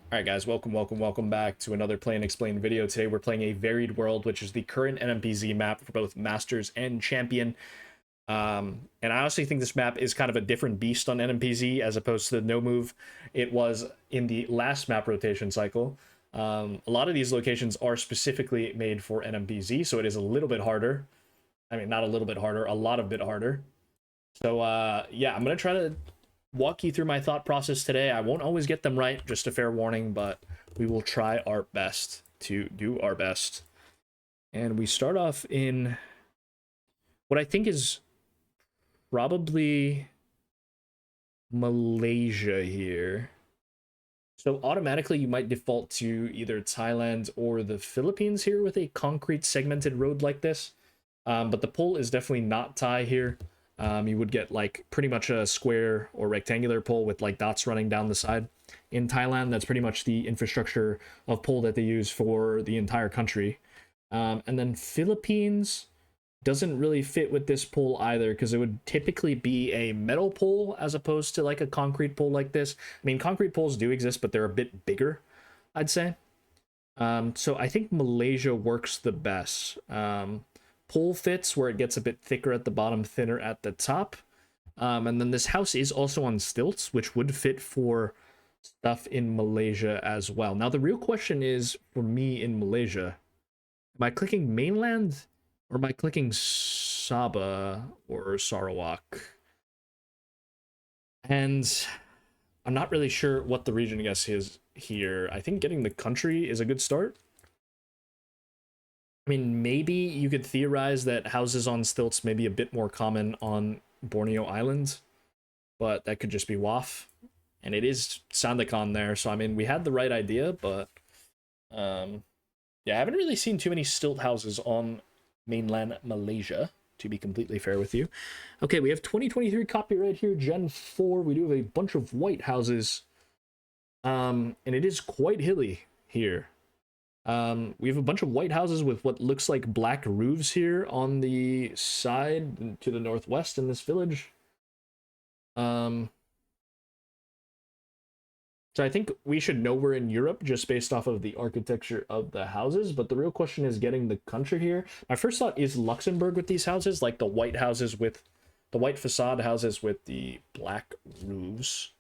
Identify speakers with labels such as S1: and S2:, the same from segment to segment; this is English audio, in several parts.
S1: Alright guys, welcome back to another Play and Explain video. Today we're playing a Varied World, which is the current NMPZ map for both Masters and Champion. And I honestly think this map is kind of a different beast on NMPZ as opposed to the no move it was in the last map rotation cycle. A lot of these locations are specifically made for NMPZ, so it is a little bit harder. I mean, not a little bit harder, a lot of bit harder. So yeah, I'm going to try to walk you through my thought process today. I won't always get them right, just a fair warning, but we will try our best to do our best. And we start off in what I think is probably Malaysia here. So automatically you might default to either Thailand or the Philippines here with a concrete segmented road like this. But the pole is definitely not Thai here. You would get like pretty much a square or rectangular pole with like dots running down the side. In Thailand, that's pretty much the infrastructure of pole that they use for the entire country. And then Philippines doesn't really fit with this pole either because it would typically be a metal pole as opposed to like a concrete pole like this. I mean, concrete poles do exist, but they're a bit bigger, I'd say. So I think Malaysia works the best. Pole fits where it gets a bit thicker at the bottom, thinner at the top. And then this house is also on stilts, which would fit for stuff in Malaysia as well. Now, the real question is, for me in Malaysia, am I clicking mainland or am I clicking Sabah or Sarawak? And I'm not really sure what the region guess is here. I think getting the country is a good start. I mean, maybe you could theorize that houses on stilts may be a bit more common on Borneo Island, but that could just be waff. And it is Sandakan on there, so I mean, we had the right idea, but yeah, I haven't really seen too many stilt houses on mainland Malaysia, to be completely fair with you. Okay, we have 2023 copyright here, Gen 4. We do have a bunch of white houses, and it is quite hilly here. We have a bunch of white houses with what looks like black roofs here on the side to the northwest in this village. So I think we should know we're in Europe just based off of the architecture of the houses, but the real question is getting the country here. My first thought is Luxembourg with these houses, like the white houses with the white facade houses with the black roofs.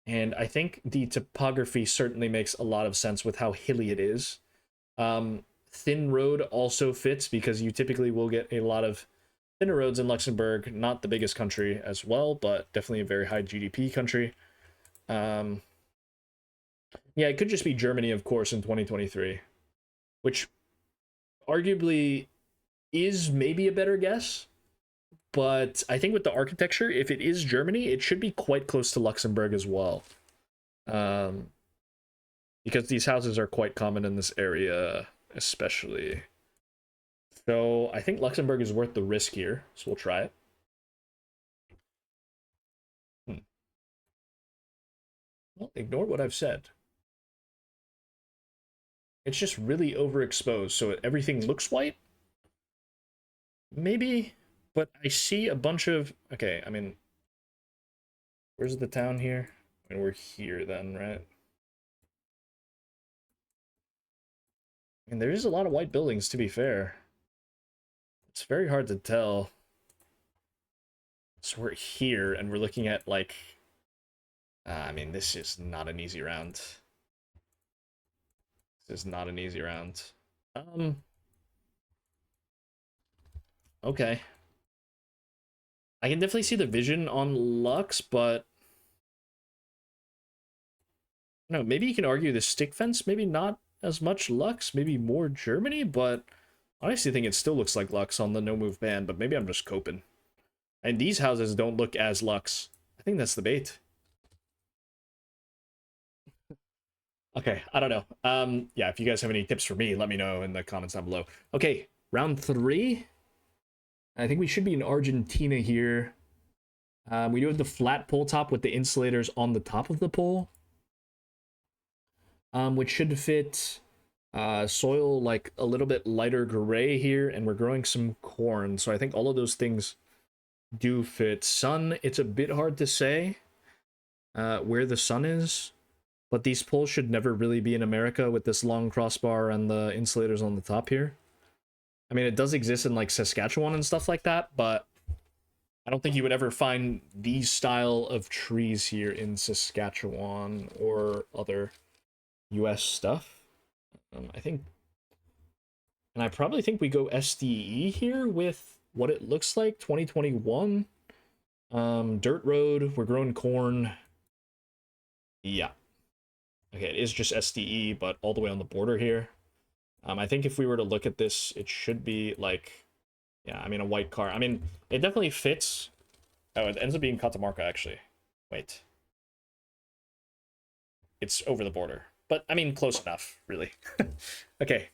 S1: And I think the topography certainly makes a lot of sense with how hilly it is. Thin road also fits because you typically will get a lot of thinner roads in Luxembourg, not the biggest country as well, but definitely a very high GDP country. Yeah, it could just be Germany, of course, in 2023, which arguably is maybe a better guess. But I think with the architecture, if it is Germany, it should be quite close to Luxembourg as well. Because these houses are quite common in this area, especially. So I think Luxembourg is worth the risk here, so we'll try it. Well, ignore what I've said. It's just really overexposed, so everything looks white. Maybe, but I see a bunch of... Okay, I mean... Where's the town here? I mean, we're here then, right? And there is a lot of white buildings, to be fair. It's very hard to tell. So we're here, and we're looking at, like... I mean, this is not an easy round. This is not an easy round. Okay. I can definitely see the vision on Lux, but... No, maybe you can argue the stick fence, maybe not as much Lux, maybe more Germany, but I honestly think it still looks like Lux on the no move ban, but maybe I'm just coping. And these houses don't look as Lux. I think that's the bait. Okay, I don't know. Yeah, if you guys have any tips for me, let me know in the comments down below. Okay, round 3. I think we should be in Argentina here. We do have the flat pole top with the insulators on the top of the pole. Which should fit soil like a little bit lighter gray here, and we're growing some corn. So I think all of those things do fit. Sun, it's a bit hard to say where the sun is. but these poles should never really be in America with this long crossbar and the insulators on the top here. I mean, it does exist in like Saskatchewan and stuff like that, but I don't think you would ever find these style of trees here in Saskatchewan or other US stuff. I think, and I probably think we go SDE here with what it looks like, 2021. Dirt road, we're growing corn. Yeah. Okay, it is just SDE, but all the way on the border here. I think if we were to look at this, it should be like, yeah, I mean, a white car. I mean, it definitely fits. Oh, it ends up being Catamarca, actually. Wait. It's over the border. But, I mean, close enough, really. Okay,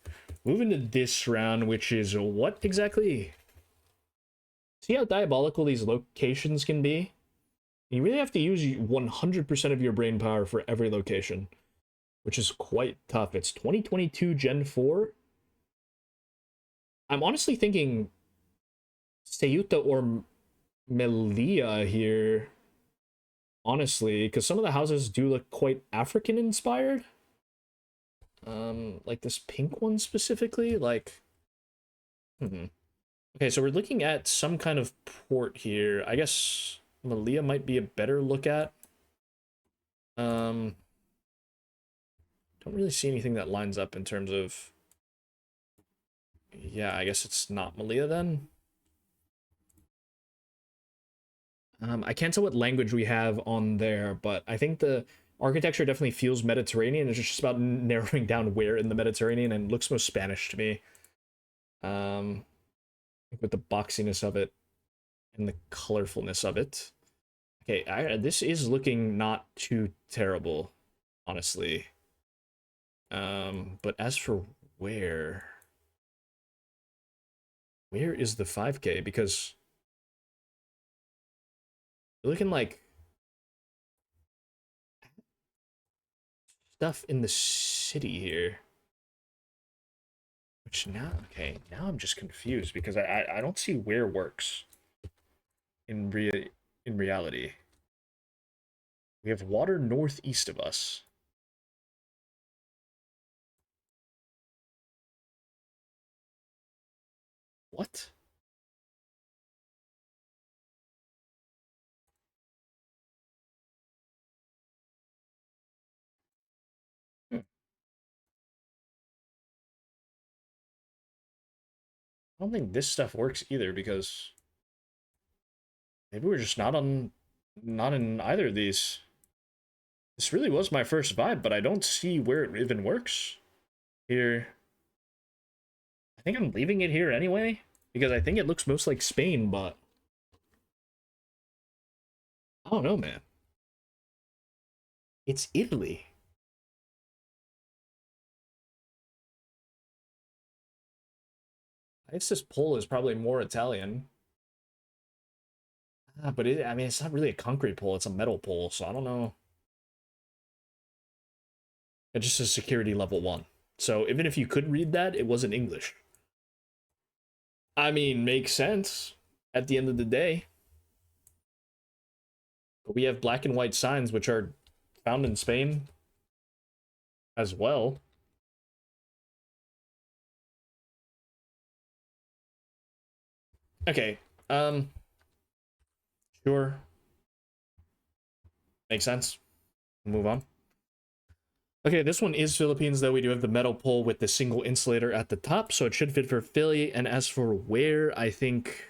S1: moving to this round, which is what exactly? See how diabolical these locations can be? You really have to use 100% of your brain power for every location, which is quite tough. It's 2022 Gen 4. I'm honestly thinking Ceuta or Melilla here, honestly, because some of the houses do look quite African inspired. Like this pink one specifically, like, Okay, so we're looking at some kind of port here. I guess Melilla might be a better look at. Don't really see anything that lines up in terms of. Yeah, I guess it's not Melilla then. I can't tell what language we have on there, but I think the architecture definitely feels Mediterranean. It's just about narrowing down where in the Mediterranean, and looks most Spanish to me. With the boxiness of it and the colorfulness of it. Okay, this is looking not too terrible, honestly. But as for where is the 5K? Because you're looking like stuff in the city here. Which now, okay, now I'm just confused because I don't see where works in reality. We have water northeast of us. What? Hmm. I don't think this stuff works either because maybe we're just not in either of these. This really was my first vibe, but I don't see where it even works here. I think I'm leaving it here anyway because I think it looks most like Spain, but I don't know, man. It's Italy. I guess this pole is probably more Italian. But I mean, it's not really a concrete pole, it's a metal pole, so I don't know. It just says security level 1. So even if you could read that, it wasn't English. I mean, makes sense at the end of the day. But we have black and white signs, which are found in Spain as well. Okay, sure. Makes sense. Move on. Okay, this one is Philippines, though. We do have the metal pole with the single insulator at the top, so it should fit for Philly. And as for where, I think...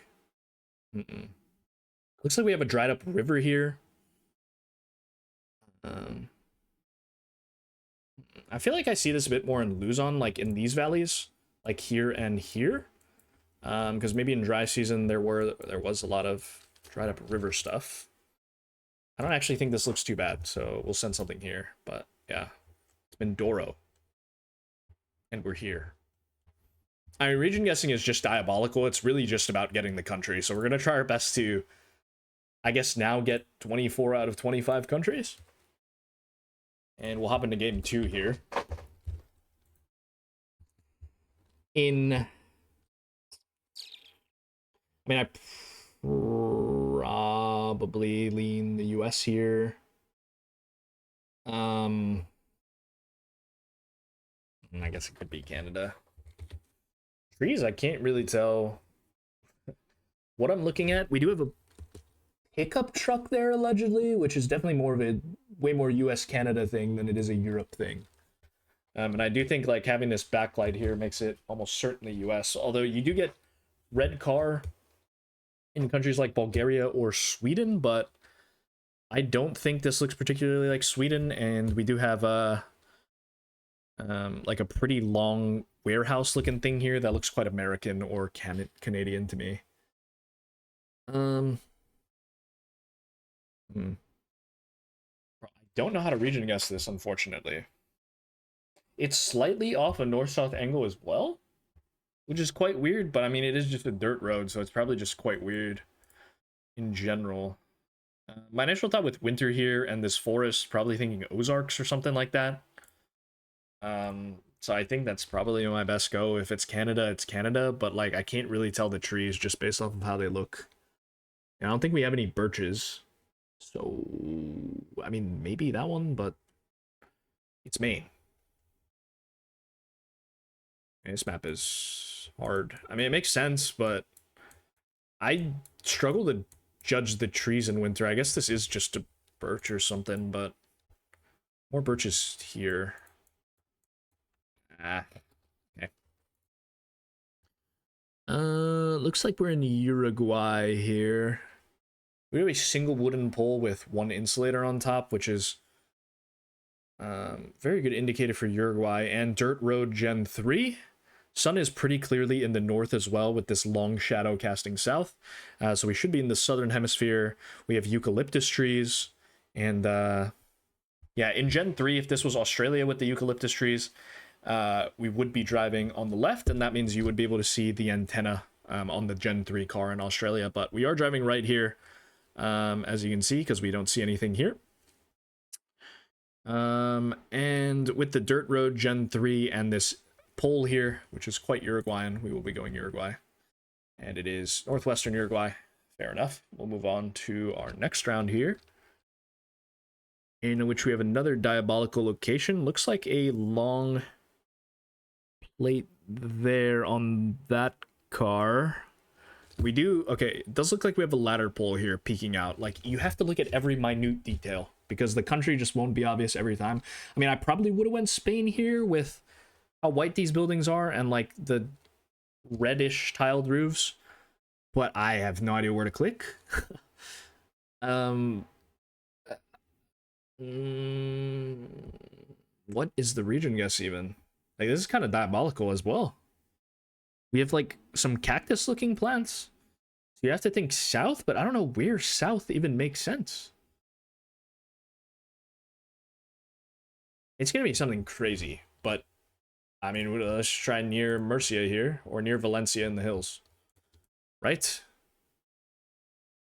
S1: Looks like we have a dried up river here. I feel like I see this a bit more in Luzon, like in these valleys, like here and here. Because maybe in dry season there was a lot of dried up river stuff. I don't actually think this looks too bad, so we'll send something here. But yeah, it's Mindoro, and we're here. I mean, region guessing is just diabolical. It's really just about getting the country. So we're gonna try our best to, I guess, now get 24 out of 25 countries. And we'll hop into game 2 here. I mean, I probably lean the US here. I guess it could be Canada. Trees, I can't really tell what I'm looking at. We do have a pickup truck there, allegedly, which is definitely more of a way more US-Canada thing than it is a Europe thing. And I do think like having this backlight here makes it almost certainly US, although you do get red car in countries like Bulgaria or Sweden, but I don't think this looks particularly like Sweden, and we do have like a pretty long warehouse looking thing here that looks quite American or Canadian to me. I don't know how to region guess this, unfortunately. It's slightly off a north-south angle as well, which is quite weird, but I mean, it is just a dirt road, so it's probably just quite weird in general. My initial thought with winter here and this forest, probably thinking Ozarks or something like that. So I think that's probably my best go. If it's Canada, it's Canada, but like I can't really tell the trees just based off of how they look. And I don't think we have any birches. So, I mean, maybe that one, but it's Maine. And this map is hard. I mean, it makes sense, but I struggle to judge the trees in winter. I guess this is just a birch or something, but more birches here. Ah, okay. Looks like we're in Uruguay here. We have a single wooden pole with one insulator on top, which is very good indicator for Uruguay. And dirt road Gen 3. Sun is pretty clearly in the north as well, with this long shadow casting south. So we should be in the southern hemisphere. We have eucalyptus trees. And yeah, in Gen 3, if this was Australia with the eucalyptus trees, we would be driving on the left, and that means you would be able to see the antenna on the Gen 3 car in Australia. But we are driving right here, as you can see, because we don't see anything here. And with the dirt road Gen 3 and this pole here, which is quite Uruguayan, we will be going Uruguay. And it is northwestern Uruguay. Fair enough. We'll move on to our next round here, in which we have another diabolical location. Looks like a long plate there on that car. We do, okay, it does look like we have a ladder pole here peeking out. Like, you have to look at every minute detail, because the country just won't be obvious every time. I mean, I probably would have went Spain here with how white these buildings are and like the reddish tiled roofs, but I have no idea where to click. What is the region guess even? Like, this is kind of diabolical as well. We have like some cactus looking plants. So you have to think south, but I don't know where south even makes sense. It's gonna be something crazy, but I mean, let's try near Murcia here, or near Valencia in the hills. Right?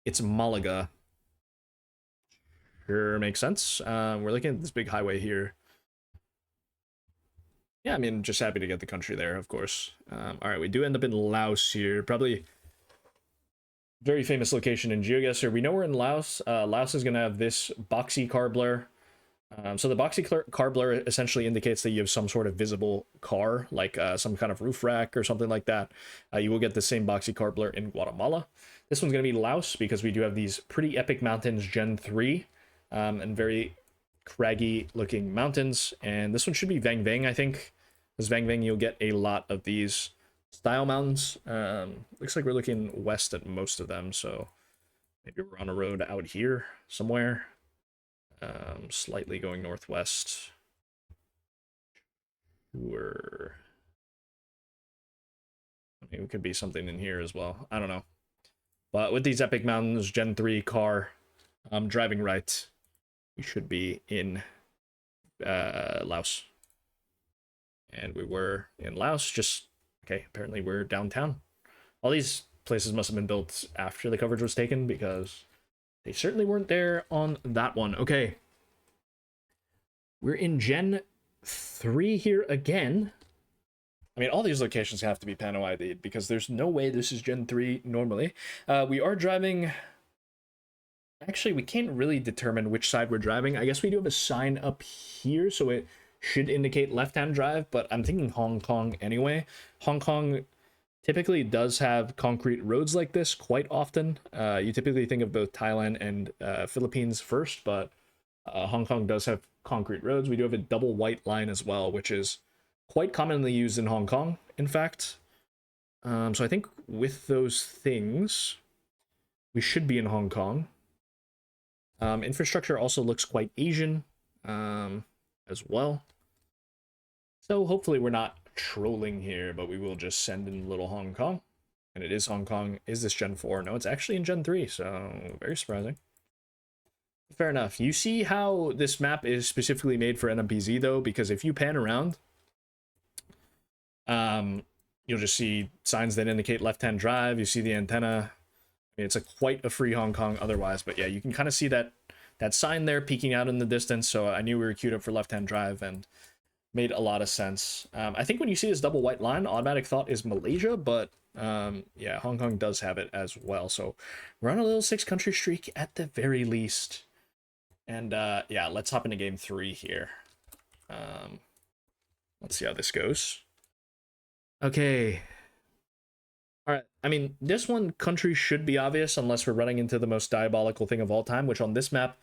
S1: It's Malaga. Sure, makes sense. We're looking at this big highway here. Yeah, I mean, just happy to get the country there, of course. All right, we do end up in Laos here. Probably very famous location in GeoGuessr. We know we're in Laos. Laos is going to have this boxy car blur. So the boxy car blur essentially indicates that you have some sort of visible car, like some kind of roof rack or something like that. You will get the same boxy car blur in Guatemala. This one's going to be Laos because we do have these pretty epic mountains, Gen 3, and very craggy looking mountains. And this one should be Vang Vang, I think. As Vang Vang, you'll get a lot of these style mountains. Looks like we're looking west at most of them, so maybe we're on a road out here somewhere. Slightly going northwest. Sure. I mean, it could be something in here as well. I don't know. But with these epic mountains, Gen 3 car, driving right, we should be in Laos. And we were in Laos, just, okay, apparently we're downtown. All these places must have been built after the coverage was taken, because they certainly weren't there on that one. Okay. We're in Gen 3 here again. I mean, all these locations have to be Pano ID'd, because there's no way this is Gen 3 normally. We are driving... Actually, we can't really determine which side we're driving. I guess we do have a sign up here, so it should indicate left-hand drive, but I'm thinking Hong Kong anyway. Hong Kong typically does have concrete roads like this quite often. You typically think of both Thailand and Philippines first, but Hong Kong does have concrete roads. We do have a double white line as well, which is quite commonly used in Hong Kong, in fact. So I think with those things, we should be in Hong Kong. Infrastructure also looks quite Asian as well. So hopefully we're not trolling here, but we will just send in little Hong Kong. And it is Hong Kong. Is this Gen 4? No, it's actually in Gen 3, so very surprising. Fair enough. You see how this map is specifically made for NMPZ, though? Because if you pan around, you'll just see signs that indicate left-hand drive. You see the antenna. I mean, it's quite a free Hong Kong otherwise, but yeah, you can kind of see that sign there peeking out in the distance, so I knew we were queued up for left-hand drive, and made a lot of sense. I think when you see this double white line, automatic thought is Malaysia, but yeah, Hong Kong does have it as well, so we're on a little 6-country streak at the very least. And yeah, let's hop into game 3 here. Let's see how this goes. Okay. All right. I mean, this one country should be obvious unless we're running into the most diabolical thing of all time, which on this map,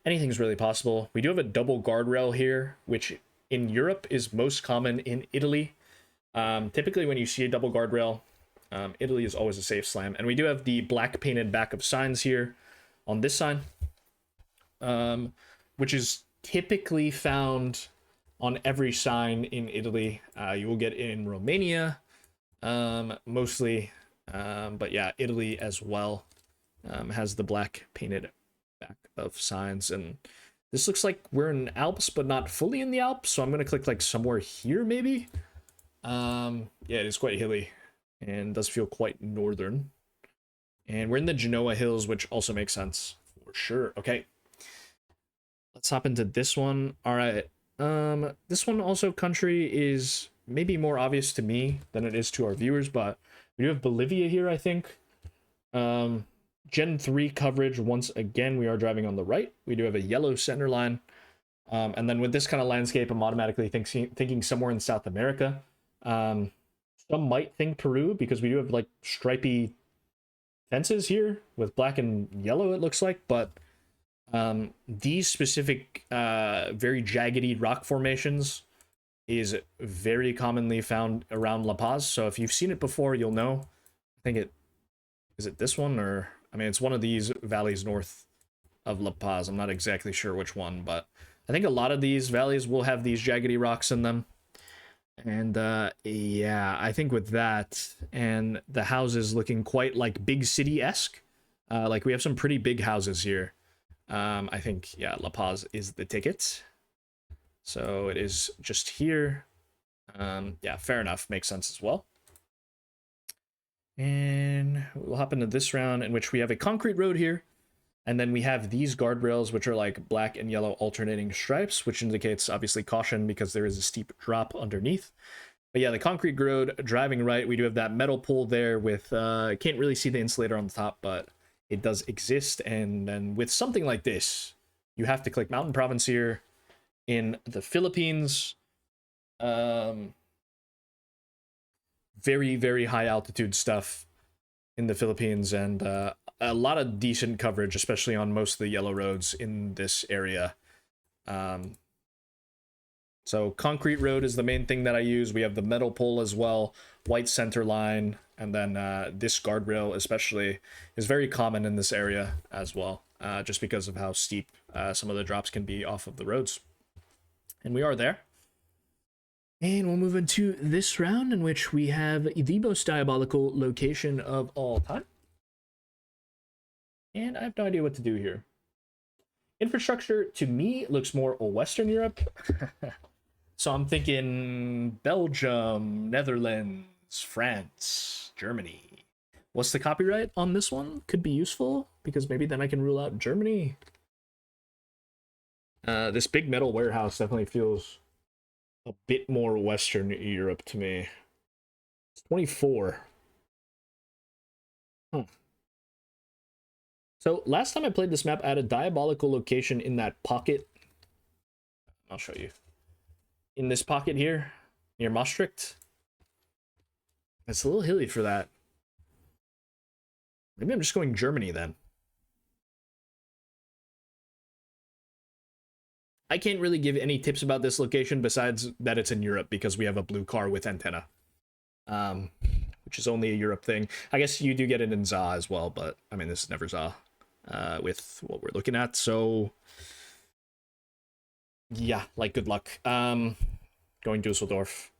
S1: anything's really possible. We do have a double guardrail here, which in Europe is most common in Italy. Typically, when you see a double guardrail, Italy is always a safe slam. And we do have the black painted back of signs here on this sign, which is typically found on every sign in Italy. You will get in Romania, mostly, but yeah, Italy as well has the black painted back of signs. And this looks like we're in Alps, but not fully in the Alps, so I'm gonna click like somewhere here maybe. Yeah, it is quite hilly and does feel quite northern. And we're in the Genoa Hills, which also makes sense for sure. Okay, let's hop into this one. All right, this one also country is maybe more obvious to me than it is to our viewers, but we do have Bolivia here, I think. Gen 3 coverage, once again, we are driving on the right. We do have a yellow center line. And then with this kind of landscape, I'm automatically thinking somewhere in South America. Some might think Peru, because we do have like stripy fences here with black and yellow, it looks like. But these specific very jaggedy rock formations is very commonly found around La Paz. So if you've seen it before, you'll know. I think is it this one, or I mean, it's one of these valleys north of La Paz. I'm not exactly sure which one, but I think a lot of these valleys will have these jaggedy rocks in them. And yeah, I think with that and the houses looking quite like big city-esque, like we have some pretty big houses here. I think, yeah, La Paz is the ticket. So it is just here. Yeah, fair enough. Makes sense as well. And we'll hop into this round, in which we have a concrete road here. And then we have these guardrails, which are like black and yellow alternating stripes, which indicates obviously caution because there is a steep drop underneath. But yeah, the concrete road driving right, we do have that metal pole there with, can't really see the insulator on the top, but it does exist. And then with something like this, you have to click Mountain Province here in the Philippines. Very, very high altitude stuff in the Philippines, and a lot of decent coverage, especially on most of the yellow roads in this area. So concrete road is the main thing that I use. We have the metal pole as well, white center line, and then this guardrail especially is very common in this area as well, just because of how steep some of the drops can be off of the roads. And we are there. And we'll move into this round, in which we have the most diabolical location of all time. And I have no idea what to do here. Infrastructure, to me, looks more Western Europe. So I'm thinking Belgium, Netherlands, France, Germany. What's the copyright on this one? Could be useful, because maybe then I can rule out Germany. This big metal warehouse definitely feels a bit more Western Europe to me. It's 24. Huh. So last time I played this map, I had a diabolical location in that pocket. I'll show you. in this pocket here near Maastricht. It's a little hilly for that. Maybe I'm just going Germany then. I can't really give any tips about this location besides that it's in Europe because we have a blue car with antenna. Um, which is only a Europe thing. I guess you do get it in ZA as well, but I mean, this is never ZA with what we're looking at. So, yeah, like, good luck. Going Dusseldorf.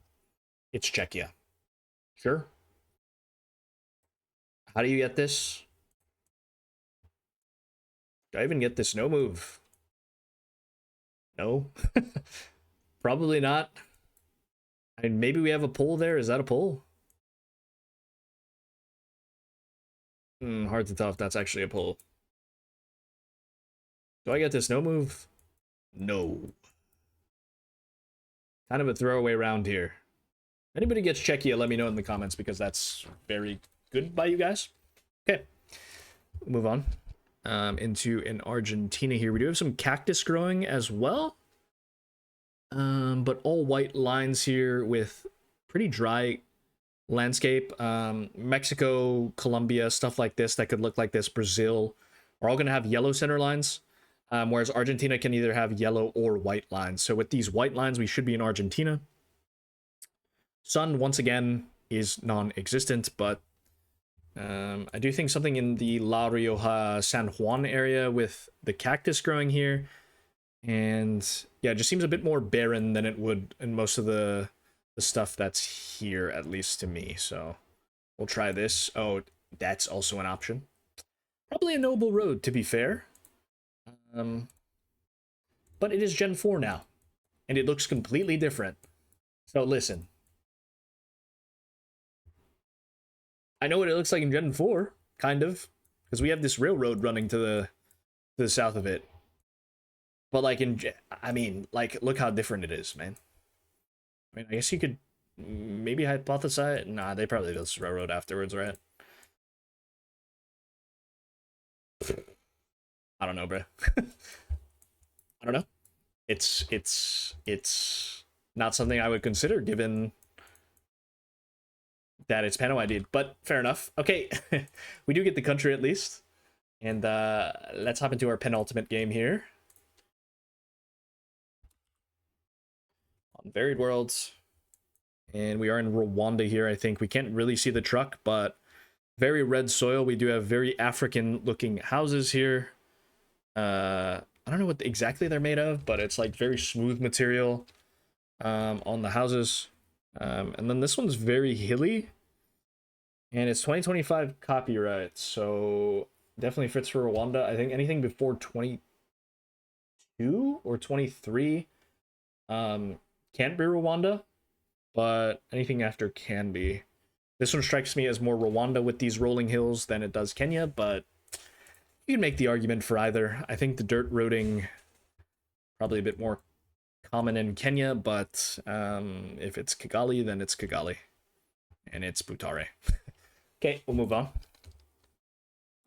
S1: It's Czechia. Sure. How do you get this? Do I even get this? No move. No. Probably not. I mean, maybe we have a pull there. Is that a pull? Hard to tell if that's actually a pull. Do I get this no move? No. Kind of a throwaway round here. Anybody gets Czechia, let me know in the comments because that's very good by you guys. Okay. We'll move on. Into an Argentina here. We do have some cactus growing as well. But all white lines here with pretty dry landscape. Mexico, Colombia, stuff like this that could look like this. Brazil are all going to have yellow center lines. Whereas Argentina can either have yellow or white lines. So with these white lines, we should be in Argentina. Sun, once again, is non-existent, but I do think something in the La Rioja, San Juan area with the cactus growing here. And yeah, it just seems a bit more barren than it would in most of the stuff that's here, at least to me. So we'll try this. Oh, that's also an option. Probably a noble road, to be fair. But it is Gen 4 now, and it looks completely different. So listen. I know what it looks like in Gen 4, kind of, because we have this railroad running to the south of it. But like I mean, like, look how different it is, man. I mean, I guess you could maybe hypothesize. Nah, they probably built this railroad afterwards, right? I don't know, bro. I don't know. It's not something I would consider given that it's Pano ID'd, but fair enough. Okay, we do get the country at least. And let's hop into our penultimate game here. On Varied Worlds. And we are in Rwanda here, I think. We can't really see the truck, but very red soil. We do have very African-looking houses here. I don't know what exactly they're made of, but it's like very smooth material on the houses. And then this one's very hilly. And it's 2025 copyright, so definitely fits for Rwanda. I think anything before 22 or 23 can't be Rwanda, but anything after can be. This one strikes me as more Rwanda with these rolling hills than it does Kenya, but you can make the argument for either. I think the dirt roading probably a bit more common in Kenya, but if it's Kigali, then it's Kigali. And it's Butare. Okay, we'll move on.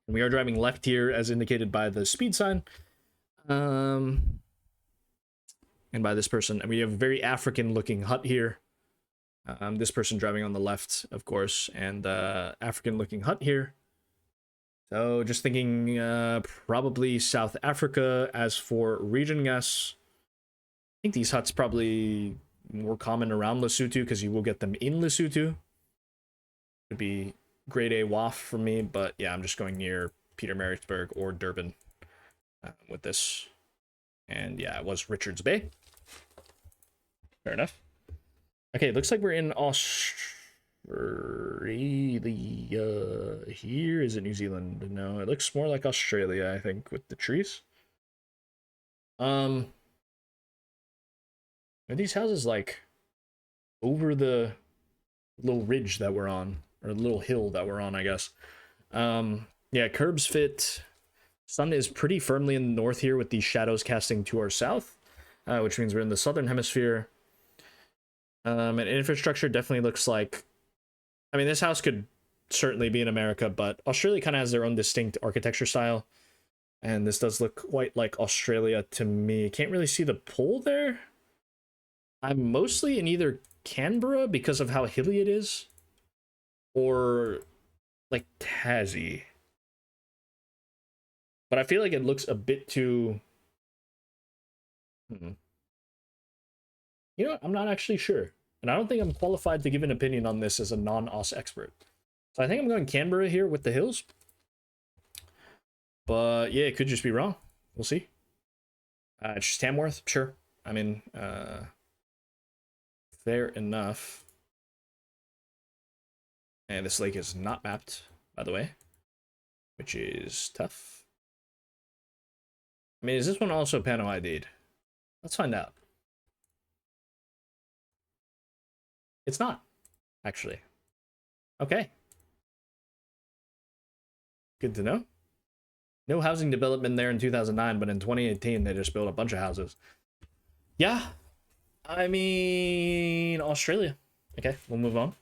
S1: We are driving left here, as indicated by the speed sign. And by this person. And we have a very African-looking hut here. This person driving on the left, of course. And African-looking hut here. So just thinking probably South Africa. As for region guess, I think these huts probably more common around Lesotho because you will get them in Lesotho. Could be grade A WAF for me, but yeah, I'm just going near Pietermaritzburg or Durban with this. And yeah, it was Richards Bay. Fair enough. Okay, looks like we're in Australia here. Is it New Zealand? No, it looks more like Australia, I think, with the trees. Are these houses like over the little ridge that we're on, or little hill that we're on, I guess? Yeah, curbs fit. Sun is pretty firmly in the north here with these shadows casting to our south, which means we're in the southern hemisphere. And infrastructure definitely looks like, I mean, this house could certainly be in America, but Australia kind of has their own distinct architecture style. And this does look quite like Australia to me. Can't really see the pole there. I'm mostly in either Canberra because of how hilly it is, or like Tassie. But I feel like it looks a bit too. Hmm. You know what? I'm not actually sure. And I don't think I'm qualified to give an opinion on this as a non-OS expert. So I think I'm going Canberra here with the hills. But yeah, it could just be wrong. We'll see. It's just Tamworth, sure. I mean, fair enough. And this lake is not mapped, by the way, which is tough. I mean, is this one also Pano ID'd? Let's find out. It's not, actually. Okay. Good to know. No housing development there in 2009, but in 2018, they just built a bunch of houses. Yeah. I mean, Australia. Okay, we'll move on.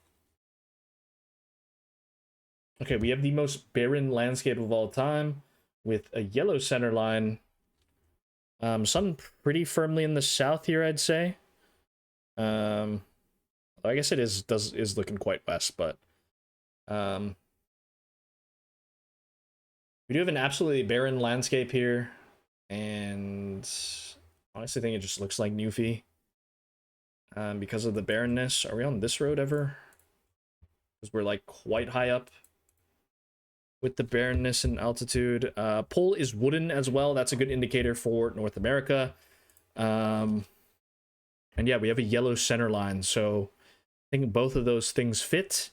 S1: Okay, we have the most barren landscape of all time with a yellow center line. Sun pretty firmly in the south here, I'd say. I guess it is looking quite west, but um, we do have an absolutely barren landscape here, and honestly, I think it just looks like Newfie because of the barrenness. Are we on this road ever? Because we're like quite high up with the barrenness and altitude. Pole is wooden as well. That's a good indicator for North America. And yeah, we have a yellow center line, so I think both of those things fit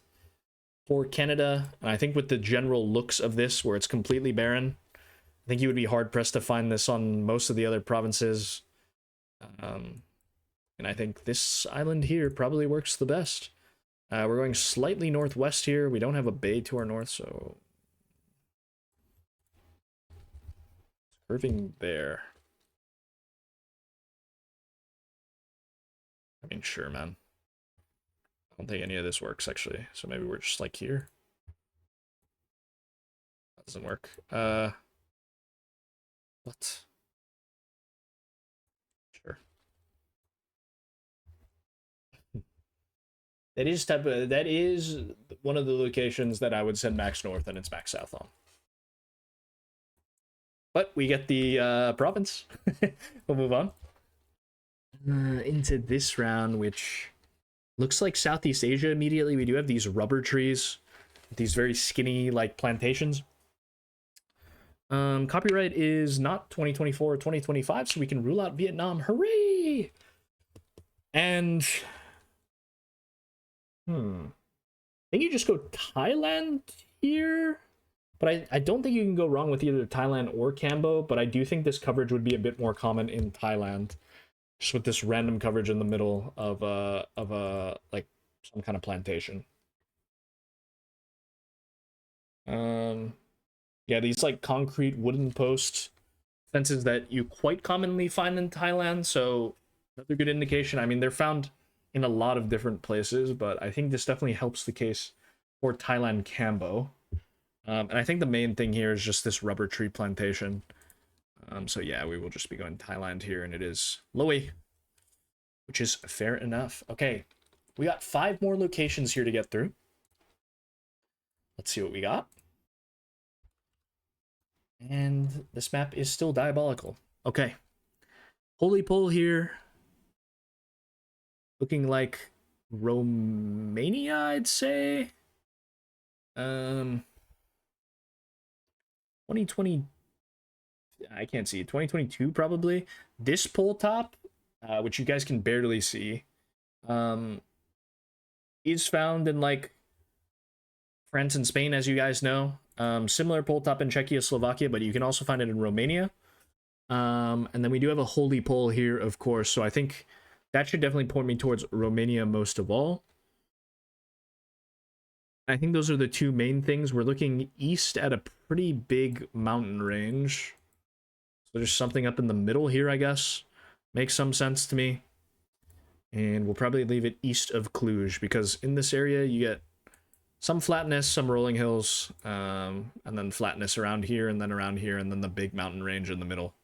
S1: for Canada. And I think with the general looks of this, where it's completely barren, I think you would be hard pressed to find this on most of the other provinces. And I think this island here probably works the best. We're going slightly northwest here. We don't have a bay to our north, so curving there. I mean, sure, man. I don't think any of this works, actually. So maybe we're just, like, here. That doesn't work. What? Sure. That is one of the locations that I would send max north and it's max south on. But we get the province. We'll move on. Into this round, which looks like Southeast Asia immediately. We do have these rubber trees, these very skinny like plantations. Copyright is not 2024 or 2025, so we can rule out Vietnam. Hooray! And I think you just go Thailand here. But I don't think you can go wrong with either Thailand or Cambo, but I do think this coverage would be a bit more common in Thailand. Just with this random coverage in the middle of a like some kind of plantation. Yeah, these like concrete wooden post fences that you quite commonly find in Thailand, so another good indication. I mean, they're found in a lot of different places, but I think this definitely helps the case for Thailand Cambo. And I think the main thing here is just this rubber tree plantation. So yeah, we will just be going Thailand here, and it is Loei, which is fair enough. Okay, we got 5 more locations here to get through. Let's see what we got. And this map is still diabolical. Okay. Holy Pole here. Looking like Romania, I'd say. 2020. I can't see. 2022 probably. This pole top, which you guys can barely see, is found in like France and Spain, as you guys know. Similar pole top in Czechoslovakia, but you can also find it in Romania. And then we do have a holy pole here, of course. So I think that should definitely point me towards Romania most of all. I think those are the two main things. We're looking east at a pretty big mountain range. So there's something up in the middle here, I guess. Makes some sense to me. And we'll probably leave it east of Cluj, because in this area you get some flatness, some rolling hills, and then flatness around here, and then around here, and then the big mountain range in the middle.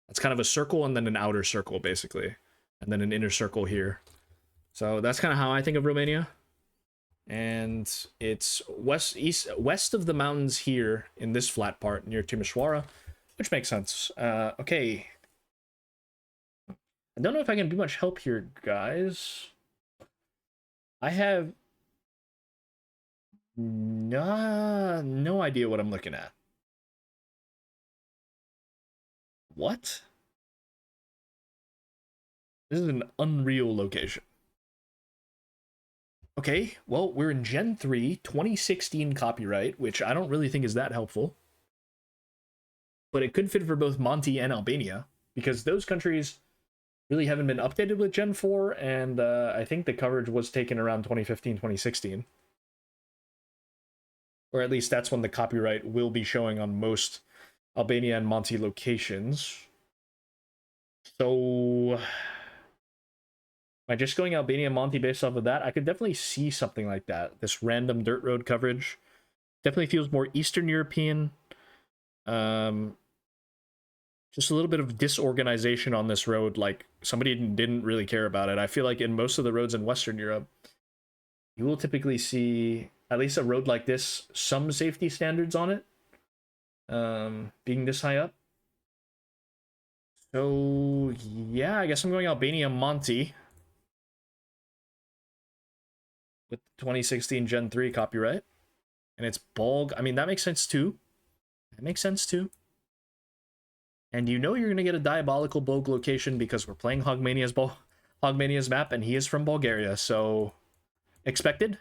S1: It's kind of a circle and then an outer circle, basically. and then an inner circle here. So that's kind of how I think of Romania. And it's west of the mountains here in this flat part near Timișoara, which makes sense. Okay. I don't know if I can be much help here, guys. I have no idea what I'm looking at. What? This is an unreal location. Okay, well, we're in Gen 3, 2016 copyright, which I don't really think is that helpful. But it could fit for both Monty and Albania, because those countries really haven't been updated with Gen 4, and I think the coverage was taken around 2015, 2016. Or at least that's when the copyright will be showing on most Albania and Monty locations. So, am I just going Albania and Monty based off of that? I could definitely see something like that. This random dirt road coverage definitely feels more Eastern European. Just a little bit of disorganization on this road, like somebody didn't really care about it. I feel like in most of the roads in Western Europe, you will typically see, at least a road like this, some safety standards on it, being this high up. So, yeah, I guess I'm going Albania Monty with the 2016 Gen 3 copyright. And it's Bulg. I mean, that makes sense too. That makes sense too. And you know you're going to get a diabolical Bulg location because we're playing Hogmania's map, and he is from Bulgaria, so expected.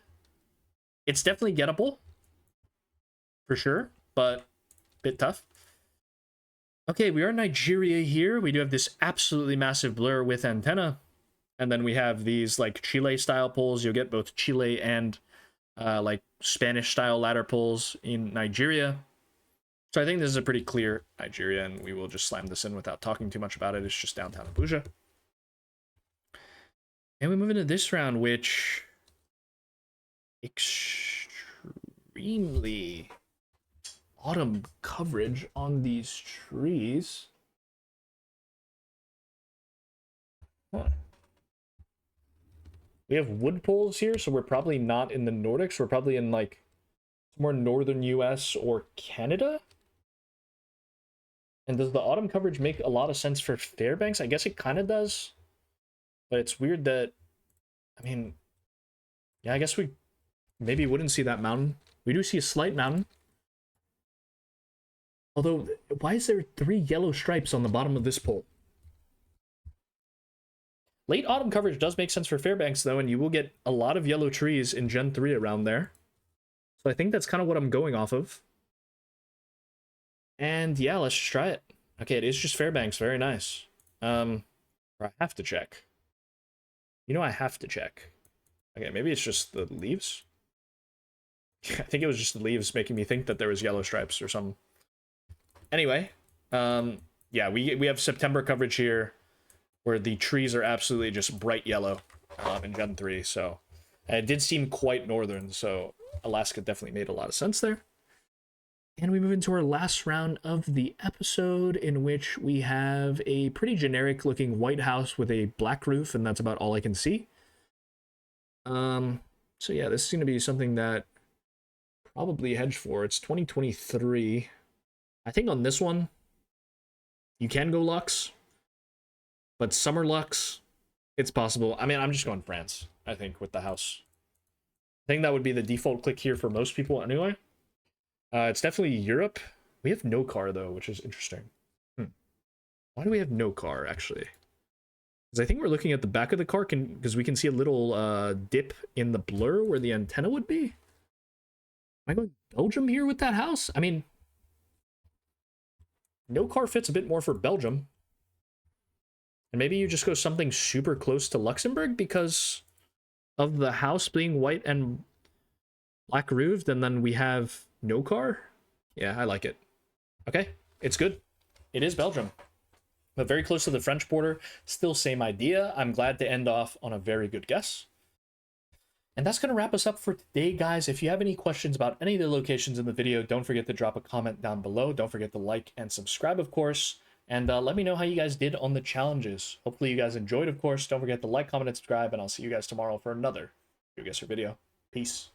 S1: It's definitely gettable, for sure, but a bit tough. Okay, we are in Nigeria here. We do have this absolutely massive blur with antenna, and then we have these like Chile-style poles. You'll get both Chile and like Spanish-style ladder poles in Nigeria. So I think this is a pretty clear Nigeria, and we will just slam this in without talking too much about it. It's just downtown Abuja. And we move into this round, which extremely autumn coverage on these trees. Huh. We have wood poles here, so we're probably not in the Nordics. We're probably in like more northern US or Canada. And does the autumn coverage make a lot of sense for Fairbanks? I guess it kind of does. But it's weird that, I mean, yeah, I guess we maybe wouldn't see that mountain. We do see a slight mountain. Although, why is there 3 yellow stripes on the bottom of this pole? Late autumn coverage does make sense for Fairbanks, though, and you will get a lot of yellow trees in Gen 3 around there. So I think that's kind of what I'm going off of. And yeah, let's just try it. Okay, it is just Fairbanks. Very nice. I have to check. You know, I have to check. Okay, maybe it's just the leaves. I think it was just the leaves making me think that there was yellow stripes or something. Anyway, yeah, we have September coverage here, where the trees are absolutely just bright yellow in Gen 3. So, and it did seem quite northern, so Alaska definitely made a lot of sense there. And we move into our last round of the episode, in which we have a pretty generic looking white house with a black roof, and that's about all I can see. So yeah, this is going to be something that probably hedge for. It's 2023. I think on this one, you can go Lux, but summer Lux, it's possible. I mean, I'm just going France, I think, with the house. I think that would be the default click here for most people anyway. It's definitely Europe. We have no car, though, which is interesting. Why do we have no car, actually? Because I think we're looking at the back of the car because we can see a little dip in the blur where the antenna would be. Am I going Belgium here with that house? I mean, no car fits a bit more for Belgium. And maybe you just go something super close to Luxembourg because of the house being white and black roofed, and then we have no car? Yeah, I like it. Okay, it's good. It is Belgium. But very close to the French border. Still same idea. I'm glad to end off on a very good guess. And that's going to wrap us up for today, guys. If you have any questions about any of the locations in the video, don't forget to drop a comment down below. Don't forget to like and subscribe, of course. And let me know how you guys did on the challenges. Hopefully you guys enjoyed, of course. Don't forget to like, comment, and subscribe, and I'll see you guys tomorrow for another GeoGuessr video. Peace.